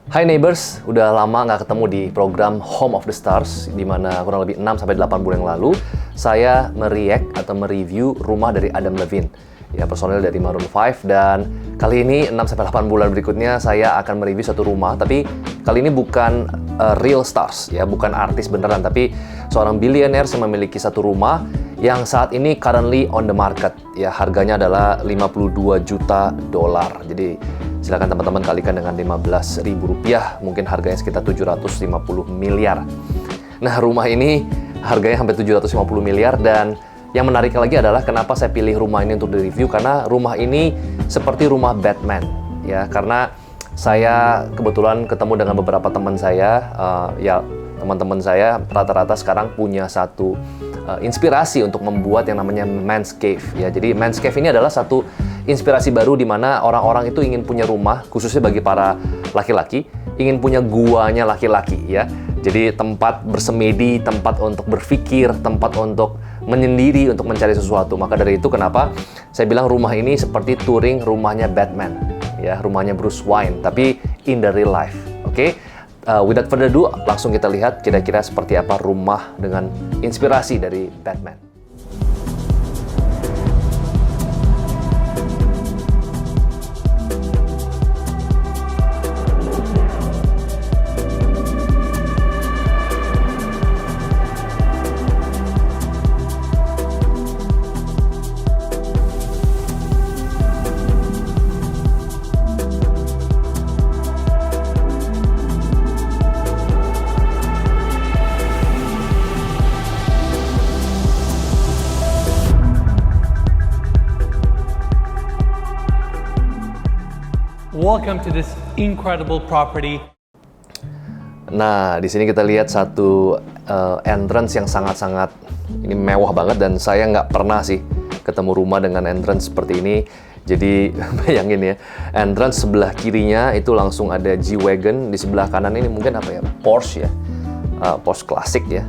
Hai neighbors, udah lama nggak ketemu di program Home of the Stars, di mana kurang lebih 6-8 bulan yang lalu, saya mereact atau mereview rumah dari Adam Levine, ya personil dari Maroon 5, dan kali ini 6-8 bulan berikutnya saya akan mereview satu rumah, tapi kali ini bukan real stars, ya bukan artis beneran, tapi seorang billionaire yang memiliki satu rumah yang saat ini currently on the market, ya harganya adalah 52 juta dolar. Jadi silakan teman-teman kalikan dengan 15.000 rupiah, mungkin harganya sekitar 750 miliar. Nah, rumah ini harganya hampir 750 miliar, dan yang menarik lagi adalah kenapa saya pilih rumah ini untuk direview, karena rumah ini seperti rumah Batman, ya karena saya kebetulan ketemu dengan beberapa teman saya, ya teman-teman saya rata-rata sekarang punya satu inspirasi untuk membuat yang namanya Man's Cave, ya. Jadi Man's Cave ini adalah satu inspirasi baru di mana orang-orang itu ingin punya rumah, khususnya bagi para laki-laki, ingin punya guanya laki-laki, ya. Jadi tempat bersemedi, tempat untuk berpikir, tempat untuk menyendiri, untuk mencari sesuatu. Maka dari itu kenapa saya bilang rumah ini seperti touring rumahnya Batman, ya, rumahnya Bruce Wayne, tapi in the real life. Oke? Without further ado, langsung kita lihat kira-kira seperti apa rumah dengan inspirasi dari Batman. Welcome to this incredible property. Nah, di sini kita lihat satu entrance yang sangat-sangat ini mewah banget, dan saya nggak pernah sih ketemu rumah dengan entrance seperti ini. Jadi bayangin ya, entrance sebelah kirinya itu langsung ada G-Wagon, di sebelah kanan ini mungkin apa ya, Porsche ya, Porsche klasik ya.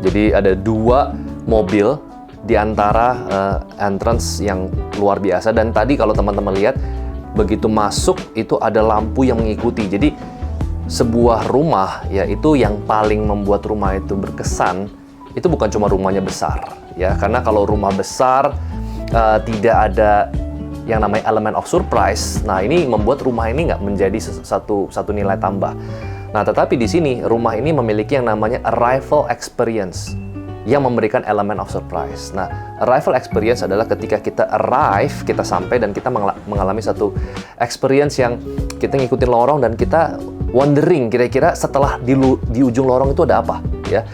Jadi ada dua mobil di antara entrance yang luar biasa, dan tadi kalau teman-teman lihat begitu masuk itu ada lampu yang mengikuti. Jadi sebuah rumah ya, itu yang paling membuat rumah itu berkesan itu bukan cuma rumahnya besar ya, karena kalau rumah besar tidak ada yang namanya elemen of surprise. Nah, ini membuat rumah ini nggak menjadi satu nilai tambah. Nah, tetapi di sini rumah ini memiliki yang namanya arrival experience yang memberikan elemen of surprise. Nah, arrival experience adalah ketika kita arrive, kita sampai dan kita mengalami satu experience yang kita ngikutin lorong dan kita wondering kira-kira setelah di ujung lorong itu ada apa, ya.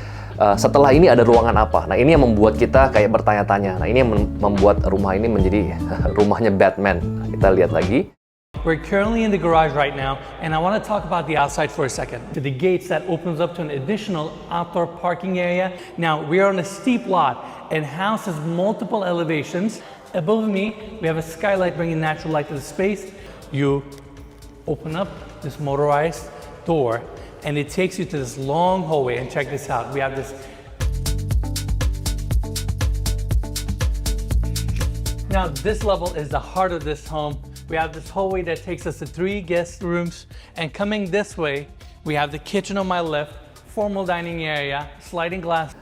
Setelah ini ada ruangan apa. Nah, ini yang membuat kita kayak bertanya-tanya. Nah, ini yang membuat rumah ini menjadi rumahnya Batman. Kita lihat lagi. We're currently in the garage right now, and I want to talk about the outside for a second. To the gates that opens up to an additional outdoor parking area. Now, we are on a steep lot and house has multiple elevations. Above me, we have a skylight bringing natural light to the space. You open up this motorized door, and it takes you to this long hallway. And check this out. We have this. Now, this level is the heart of this home. We have this hallway that takes us to 3 guest rooms, and coming this way, we have the kitchen on my left, formal dining area, sliding glass.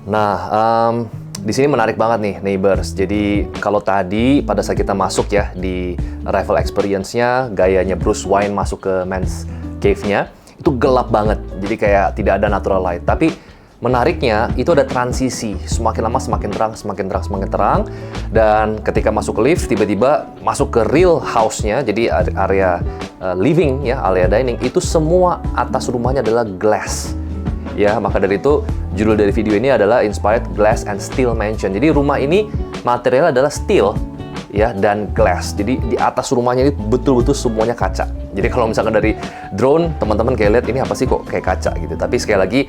Nah, di sini menarik banget nih, neighbors. Jadi kalau tadi pada saat kita masuk ya di arrival experience-nya, gayanya Bruce Wayne masuk ke Man's Cave-nya, itu gelap banget. Jadi kayak tidak ada natural light. Tapi menariknya itu ada transisi, semakin lama semakin terang, semakin terang, semakin terang. Dan ketika masuk ke lift, tiba-tiba masuk ke real house-nya, jadi area living ya, area dining, itu semua atas rumahnya adalah glass. Ya, maka dari itu judul dari video ini adalah Inspired Glass and Steel Mansion. Jadi rumah ini materialnya adalah steel ya dan glass. Jadi di atas rumahnya ini betul-betul semuanya kaca. Jadi kalau misalkan dari drone, teman-teman kayak lihat ini apa sih kok kayak kaca gitu. Tapi sekali lagi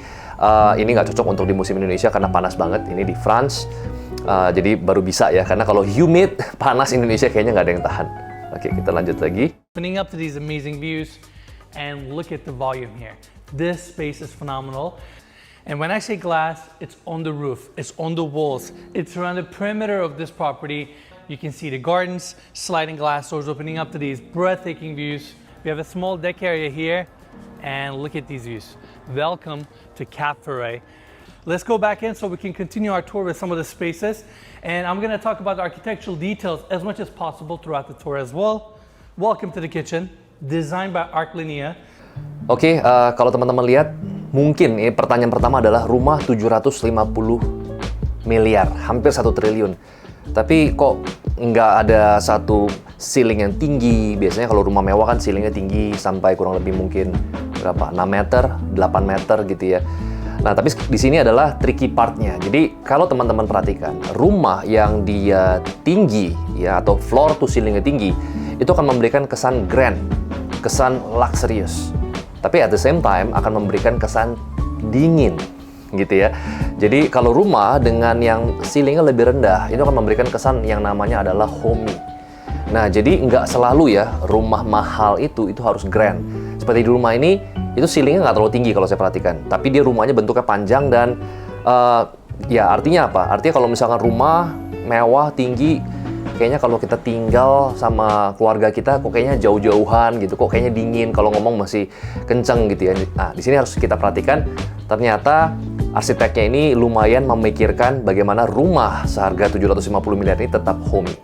ini nggak cocok untuk di musim Indonesia karena panas banget. Ini di France, jadi baru bisa ya. Karena kalau humid, panas Indonesia kayaknya nggak ada yang tahan. Oke, kita lanjut lagi. Opening up to these amazing views, and look at the volume here. This space is phenomenal. And when I say glass, it's on the roof, it's on the walls, it's around the perimeter of this property. You can see the gardens, sliding glass doors opening up to these breathtaking views. We have a small deck area here. And look at these views. Welcome to Cap Ferret. Let's go back in so we can continue our tour with some of the spaces. And I'm gonna talk about the architectural details as much as possible throughout the tour as well. Welcome to the kitchen, designed by Arclinia. Oke, kalau teman-teman lihat, mungkin pertanyaan pertama adalah rumah 750 miliar, hampir 1 triliun. Tapi kok nggak ada satu ceiling yang tinggi? Biasanya kalau rumah mewah kan ceilingnya tinggi sampai kurang lebih mungkin berapa? 6 meter, 8 meter gitu ya. Nah, tapi di sini adalah tricky partnya. Jadi kalau teman-teman perhatikan, rumah yang dia tinggi ya atau floor to ceilingnya tinggi, itu akan memberikan kesan grand, kesan luxurious. Tapi at the same time akan memberikan kesan dingin gitu ya. Jadi kalau rumah dengan yang ceilingnya lebih rendah, itu akan memberikan kesan yang namanya adalah homey. Nah, jadi nggak selalu ya rumah mahal itu harus grand. Seperti di rumah ini, itu ceilingnya nggak terlalu tinggi kalau saya perhatikan. Tapi dia rumahnya bentuknya panjang dan ya artinya apa? Artinya kalau misalkan rumah mewah, tinggi, kayaknya kalau kita tinggal sama keluarga kita kok kayaknya jauh-jauhan gitu, kok kayaknya dingin, kalau ngomong masih kenceng gitu ya. Nah, di sini harus kita perhatikan, ternyata arsiteknya ini lumayan memikirkan bagaimana rumah seharga 750 miliar ini tetap homey.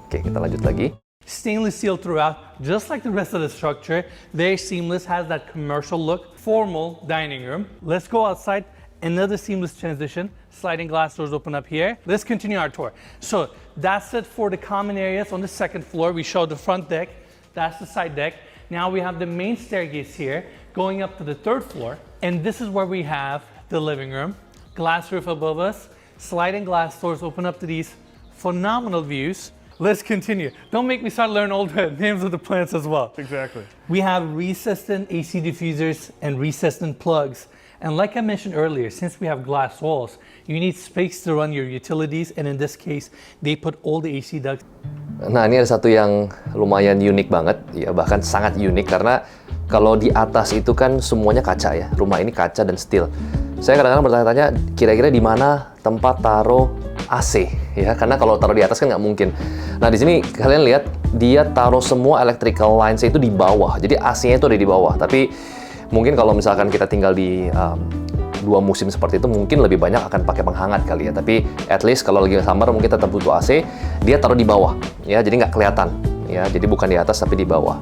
Oke, kita lanjut lagi. Stainless steel throughout, just like the rest of the structure. Very seamless, has that commercial look. Formal dining room. Let's go outside. Another seamless transition. Sliding glass doors open up here. Let's continue our tour. So that's it for the common areas on the second floor. We showed the front deck. That's the side deck. Now we have the main staircase here going up to the third floor. And this is where we have the living room. Glass roof above us. Sliding glass doors open up to these phenomenal views. Let's continue. Don't make me start learning all the names of the plants as well. Exactly. We have recessed-in AC diffusers and recessed-in plugs. And like I mentioned earlier, since we have glass walls, you need space to run your utilities. And in this case, they put all the AC ducts. Nah, ini ada satu yang lumayan unik banget, ya bahkan sangat unik karena kalau di atas itu kan semuanya kaca ya. Rumah ini kaca dan steel. Saya kadang-kadang bertanya-tanya, kira-kira di mana tempat taruh AC ya? Karena kalau taruh di atas kan nggak mungkin. Nah, di sini kalian lihat dia taruh semua electrical lines itu di bawah. Jadi AC-nya itu ada di bawah. Tapi mungkin kalau misalkan kita tinggal di dua musim seperti itu, mungkin lebih banyak akan pakai penghangat kali ya. Tapi at least kalau lagi summer mungkin tetap butuh AC, dia taruh di bawah ya. Jadi nggak kelihatan ya. Jadi bukan di atas tapi di bawah.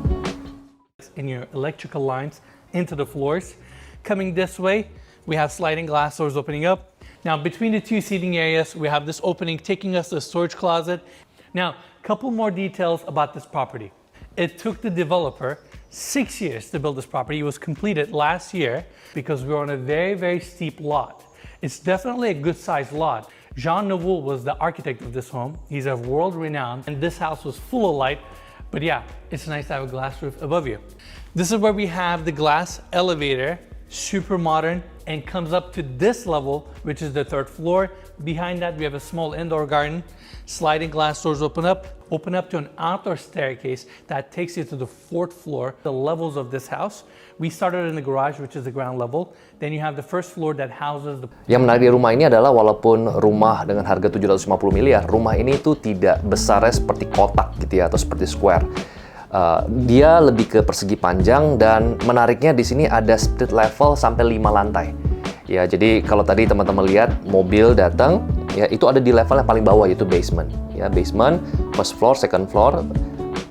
In your electrical lines into the floors. Coming this way, we have sliding glass doors opening up. Now, between the two seating areas, we have this opening taking us to the storage closet. Now, a couple more details about this property. It took the developer 6 years to build this property. It was completed last year because we're on a very, very steep lot. It's definitely a good-sized lot. Jean Nouveau was the architect of this home. He's a world-renowned, and this house was full of light. But yeah, it's nice to have a glass roof above you. This is where we have the glass elevator, super modern, and comes up to this level, which is the third floor. Behind that, we have a small indoor garden. Sliding glass doors open up to an outdoor staircase that takes you to the fourth floor. The levels of this house, we started in the garage, which is the ground level. Then you have the first floor that houses the... Yang menarik di rumah ini adalah walaupun rumah dengan harga 750 miliar, rumah ini tuh tidak besarnya seperti kotak gitu ya, atau seperti square. Dia lebih ke persegi panjang dan menariknya di sini ada split level sampai 5 lantai. Ya, jadi kalau tadi teman-teman lihat mobil datang, ya itu ada di level yang paling bawah yaitu basement. Ya, basement, first floor, second floor,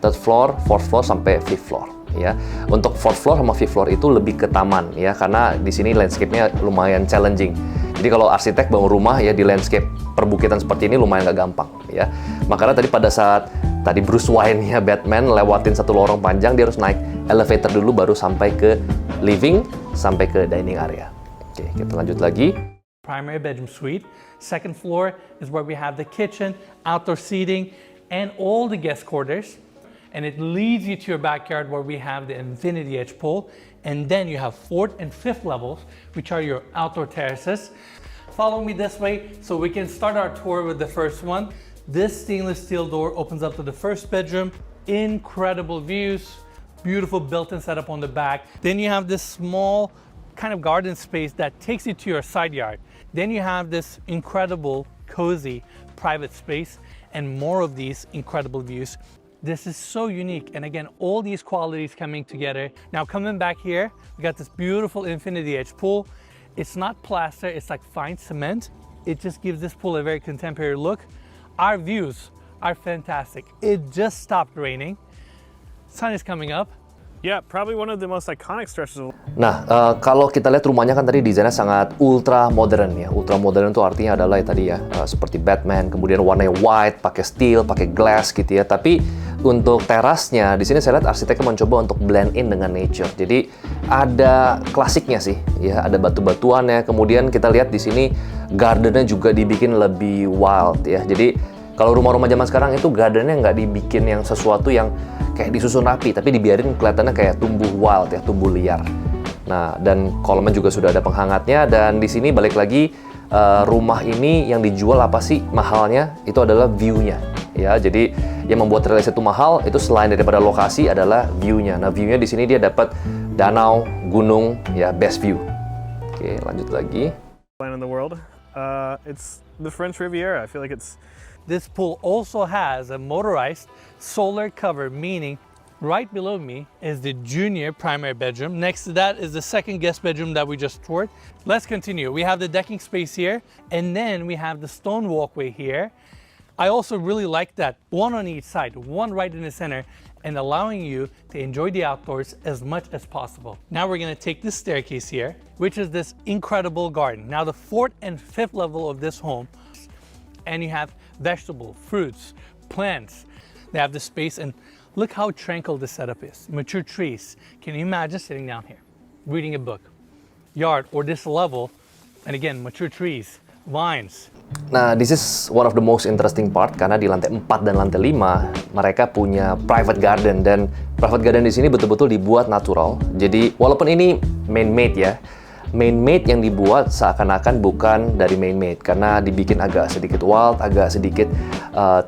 third floor, fourth floor sampai fifth floor. Ya, untuk fourth floor sama fifth floor itu lebih ke taman ya, karena di sini landscape-nya lumayan challenging. Jadi kalau arsitek bangun rumah ya di landscape perbukitan seperti ini lumayan gak gampang ya. Makanya tadi pada saat tadi Bruce Wayne-nya Batman lewatin satu lorong panjang, dia harus naik elevator dulu baru sampai ke living, sampai ke dining area. Oke, kita lanjut lagi. Primary bedroom suite. Second floor is where we have the kitchen, outdoor seating, and all the guest quarters. And it leads you to your backyard where we have the infinity edge pool. And then you have fourth and fifth levels, which are your outdoor terraces. Follow me this way so we can start our tour with the first one. This stainless steel door opens up to the first bedroom. Incredible views, beautiful built-in setup on the back. Then you have this small kind of garden space that takes you to your side yard. Then you have this incredible, cozy, private space and more of these incredible views. This is so unique. And again, all these qualities coming together. Now coming back here, we got this beautiful infinity edge pool. It's not plaster, it's like fine cement. It just gives this pool a very contemporary look. Our views are fantastic. It just stopped raining. Sun is coming up. Yeah, probably one of the most iconic stretches of Nah, kalau kita lihat rumahnya kan tadi desainnya sangat ultra modern ya. Ultra modern itu artinya adalah ya tadi ya, seperti Batman, kemudian warnanya white, pakai steel, pakai glass gitu ya. Tapi untuk terasnya, di sini saya lihat arsiteknya mencoba untuk blend in dengan nature. Jadi ada klasiknya sih, ya ada batu-batuannya. Kemudian kita lihat di sini gardennya juga dibikin lebih wild ya. Jadi kalau rumah-rumah zaman sekarang itu gardennya nggak dibikin yang sesuatu yang kayak disusun rapi, tapi dibiarin kelihatannya kayak tumbuh wild ya, tumbuh liar. Nah, dan kolamnya juga sudah ada penghangatnya. Dan di sini balik lagi, rumah ini yang dijual apa sih mahalnya? Itu adalah view-nya. Ya, jadi yang membuat real estate itu mahal itu selain daripada lokasi adalah view-nya. Nah, view-nya di sini dia dapat danau, gunung, ya best view. Oke, lanjut lagi. land in the world. It's the French Riviera. I feel like it's This pool also has a motorized solar cover, meaning right below me is the junior primary bedroom. Next to that is the second guest bedroom that we just toured. Let's continue. We have the decking space here, and then we have the stone walkway here. I also really like that, one on each side, one right in the center, and allowing you to enjoy the outdoors as much as possible. Now we're gonna take this staircase here, which is this incredible garden. Now the fourth and fifth level of this home, and you have vegetable, fruits, plants. They have the space, and look how tranquil the setup is. Mature trees. Can you imagine sitting down here, reading a book? Yard or this level, and again, mature trees, vines. Nah, this is one of the most interesting part karena di lantai 4 dan lantai 5 mereka punya private garden, dan private garden di sini betul-betul dibuat natural. Jadi walaupun ini man-made ya, man-made yang dibuat seakan-akan bukan dari man-made karena dibikin agak sedikit wild, agak sedikit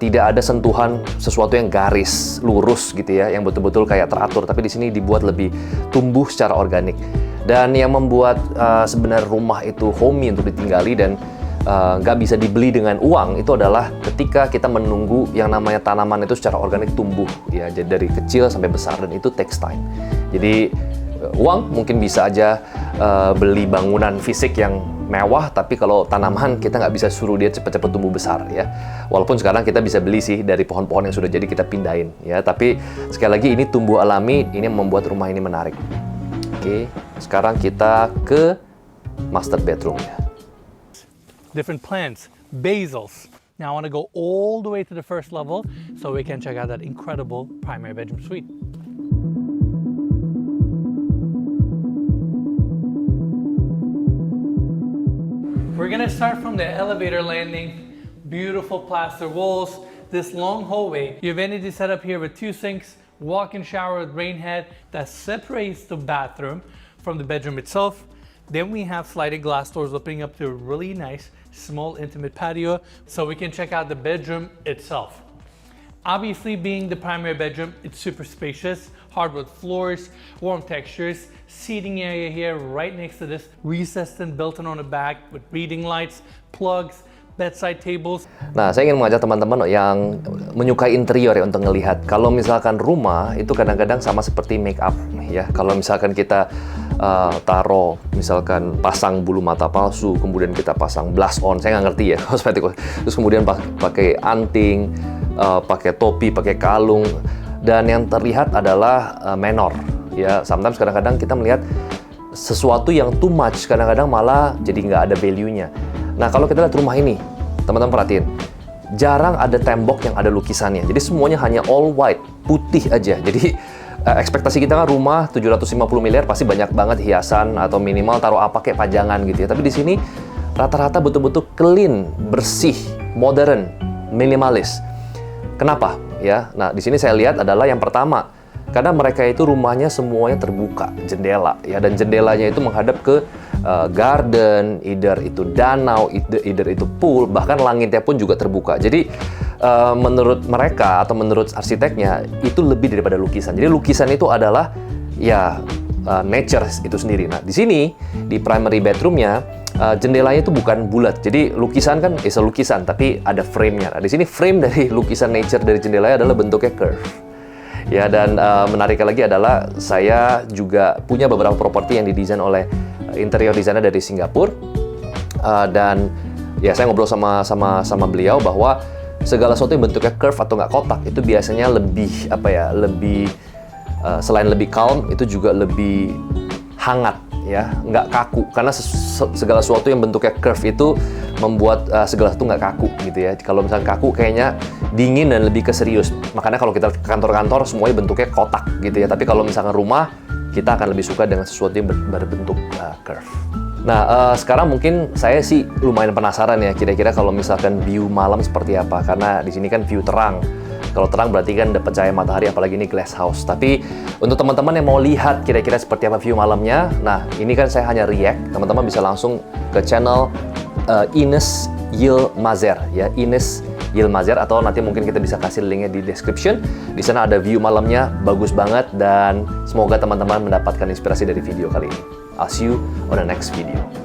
tidak ada sentuhan sesuatu yang garis lurus gitu ya, yang betul-betul kayak teratur. Tapi di sini dibuat lebih tumbuh secara organik. Dan yang membuat sebenarnya rumah itu homey untuk ditinggali dan nggak bisa dibeli dengan uang itu adalah ketika kita menunggu yang namanya tanaman itu secara organik tumbuh ya, jadi dari kecil sampai besar, dan itu takes time. Jadi uang mungkin bisa aja beli bangunan fisik yang mewah, tapi kalau tanaman kita nggak bisa suruh dia cepat-cepat tumbuh besar ya. Walaupun sekarang kita bisa beli sih dari pohon-pohon yang sudah jadi kita pindahin ya, tapi sekali lagi ini tumbuh alami, ini yang membuat rumah ini menarik. Oke, sekarang kita ke master bedroom ya. Different plants, basils. Now I want to go all the way to the first level so we can check out that incredible primary bedroom suite. We're gonna start from the elevator landing. Beautiful plaster walls, this long hallway. You have vanity set up here with 2 sinks, walk-in shower with rain head that separates the bathroom from the bedroom itself. Then we have sliding glass doors opening up to a really nice, small, intimate patio, so we can check out the bedroom itself. Obviously, being the primary bedroom, it's super spacious, hardwood floors, warm textures, seating area here right next to this, recessed and built-in on the back with reading lights, plugs, bedside tables. Nah, saya ingin mengajak teman-teman yang menyukai interior ya untuk ngelihat. Kalau misalkan rumah itu kadang-kadang sama seperti make up ya. Kalau misalkan kita taruh, misalkan pasang bulu mata palsu, kemudian kita pasang blush on, saya nggak ngerti ya kosmetik. Terus kemudian pakai anting, pakai topi, pakai kalung, dan yang terlihat adalah menor ya. Sometimes kadang-kadang kita melihat sesuatu yang too much, kadang-kadang malah jadi nggak ada value-nya. Nah, kalau kita lihat rumah ini, teman-teman perhatiin, jarang ada tembok yang ada lukisannya. Jadi semuanya hanya all white, putih aja. Jadi ekspektasi kita kan rumah 750 miliar pasti banyak banget hiasan atau minimal taruh apa kayak pajangan gitu ya. Tapi di sini rata-rata betul-betul clean, bersih, modern, minimalis. Kenapa? Ya, nah di sini saya lihat adalah yang pertama, karena mereka itu rumahnya semuanya terbuka, jendela ya, dan jendelanya itu menghadap ke garden, either itu danau, either itu pool, bahkan langitnya pun juga terbuka. Jadi menurut mereka atau menurut arsiteknya itu lebih daripada lukisan. Jadi lukisan itu adalah ya nature itu sendiri. Nah di sini di primary bedroomnya jendelanya itu bukan bulat. Jadi lukisan kan lukisan, tapi ada frame-nya. Nah, di sini frame dari lukisan nature dari jendelanya adalah bentuknya curve. Ya, dan menariknya lagi adalah saya juga punya beberapa properti yang didesain oleh interior designer dari Singapura. Dan ya saya ngobrol sama beliau bahwa segala sesuatu yang bentuknya curve atau nggak kotak itu biasanya lebih selain lebih calm, itu juga lebih hangat, ya, nggak kaku. Karena segala sesuatu yang bentuknya curve itu membuat segala sesuatu nggak kaku gitu ya. Kalau misalnya kaku kayaknya dingin dan lebih ke serius. Makanya kalau kita ke kantor-kantor semuanya bentuknya kotak gitu ya. Tapi kalau misalkan rumah, kita akan lebih suka dengan sesuatu yang berbentuk curve. Nah, sekarang mungkin saya sih lumayan penasaran ya, kira-kira kalau misalkan view malam seperti apa. Karena di sini kan view terang. Kalau terang berarti kan dapat cahaya matahari, apalagi ini glass house. Tapi untuk teman-teman yang mau lihat kira-kira seperti apa view malamnya, nah ini kan saya hanya react. Teman-teman bisa langsung ke channel Ines Yilmazer ya, Ines Yilmazer, atau nanti mungkin kita bisa kasih linknya di description. Di sana ada view malamnya, bagus banget, dan semoga teman-teman mendapatkan inspirasi dari video kali ini. I'll see you on the next video.